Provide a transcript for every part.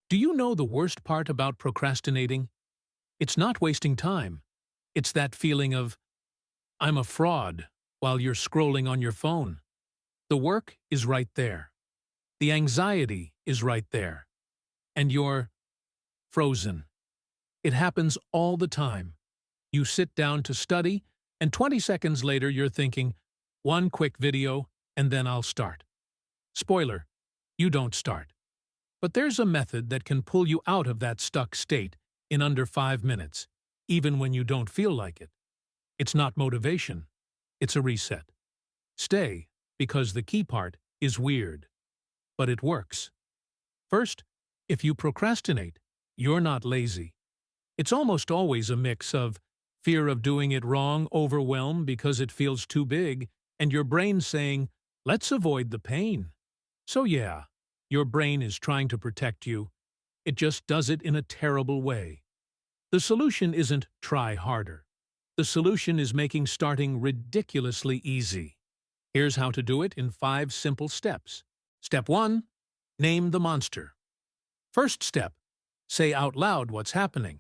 Do you know the worst part about procrastinating? It's not wasting time. It's that feeling of, I'm a fraud, while you're scrolling on your phone. The work is right there. The anxiety is right there. And you're frozen. It happens all the time. You sit down to study, and 20 seconds later you're thinking, one quick video, and then I'll start. Spoiler, you don't start. But there's a method that can pull you out of that stuck state in under 5 minutes, even when you don't feel like it. It's not motivation. It's a reset. Stay, because the key part is weird. But it works. First, if you procrastinate, you're not lazy. It's almost always a mix of fear of doing it wrong, overwhelm because it feels too big, and your brain saying, let's avoid the pain. So yeah, your brain is trying to protect you. It just does it in a terrible way. The solution isn't try harder. The solution is making starting ridiculously easy. Here's how to do it in 5 simple steps. Step 1. Name the monster. First step. Say out loud what's happening.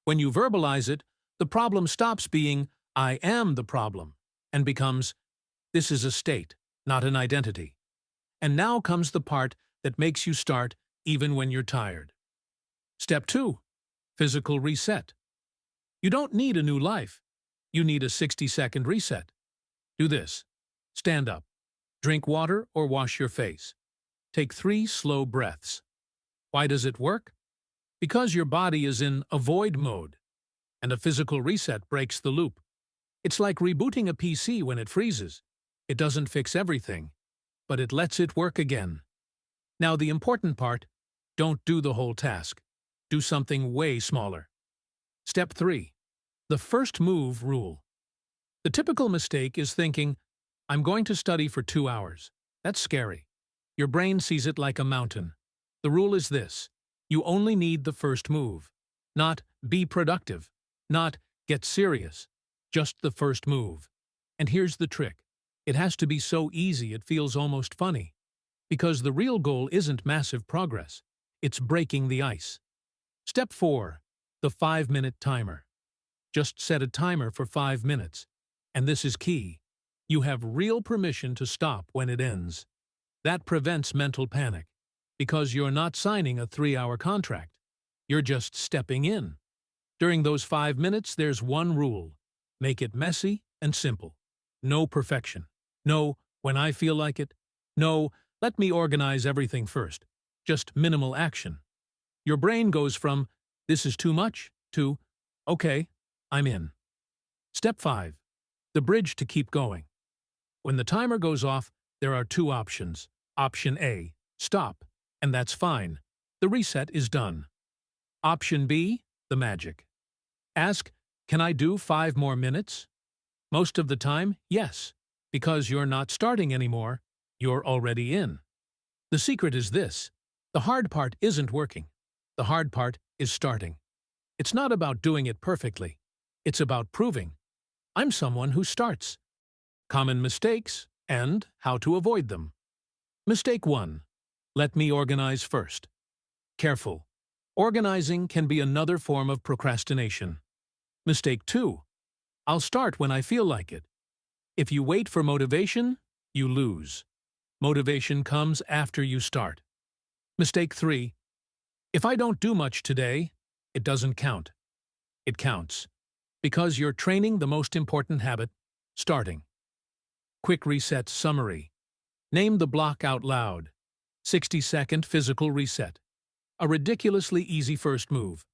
When you verbalize it, the problem stops being, I am the problem, and becomes, this is a state, not an identity. And now comes the part that makes you start even when you're tired. Step 2. Physical reset. You don't need a new life. You need a 60-second reset. Do this. Stand up. Drink water or wash your face. Take 3 slow breaths. Why does it work? Because your body is in avoid mode, and a physical reset breaks the loop. It's like rebooting a PC when it freezes. It doesn't fix everything, but it lets it work again. Now the important part, don't do the whole task. Do something way smaller. Step 3. The first move rule. The typical mistake is thinking, I'm going to study for 2 hours. That's scary. Your brain sees it like a mountain. The rule is this. You only need the first move. Not be productive. Not get serious. Just the first move. And here's the trick. It has to be so easy it feels almost funny. Because the real goal isn't massive progress. It's breaking the ice. Step 4. The 5-minute timer. Just set a timer for 5 minutes. And this is key. You have real permission to stop when it ends. That prevents mental panic. Because you're not signing a 3-hour contract. You're just stepping in. During those 5 minutes, there's one rule. Make it messy and simple. No perfection. No, when I feel like it. No, let me organize everything first. Just minimal action. Your brain goes from, this is too much, to, okay, I'm in. Step 5. The bridge to keep going. When the timer goes off, there are 2 options. Option A, stop, and that's fine. The reset is done. Option B, the magic. Ask, can I do 5 more minutes? Most of the time, yes. Because you're not starting anymore, you're already in. The secret is this. The hard part isn't working. The hard part is starting. It's not about doing it perfectly. It's about proving, I'm someone who starts. Common mistakes and how to avoid them. Mistake 1. Let me organize first. Careful. Organizing can be another form of procrastination. Mistake 2. I'll start when I feel like it. If you wait for motivation, you lose. Motivation comes after you start. Mistake 3. If I don't do much today, it doesn't count. It counts. Because you're training the most important habit, starting. Quick reset summary. Name the block out loud. 60-second physical reset. A ridiculously easy first move.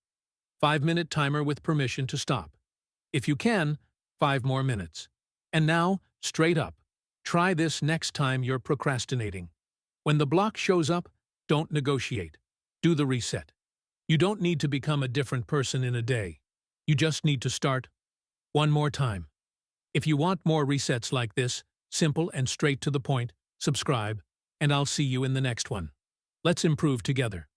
5-minute timer with permission to stop. If you can, 5 more minutes. And now, straight up. Try this next time you're procrastinating. When the block shows up, don't negotiate. Do the reset. You don't need to become a different person in a day. You just need to start one more time. If you want more resets like this, simple and straight to the point, subscribe, and I'll see you in the next one. Let's improve together.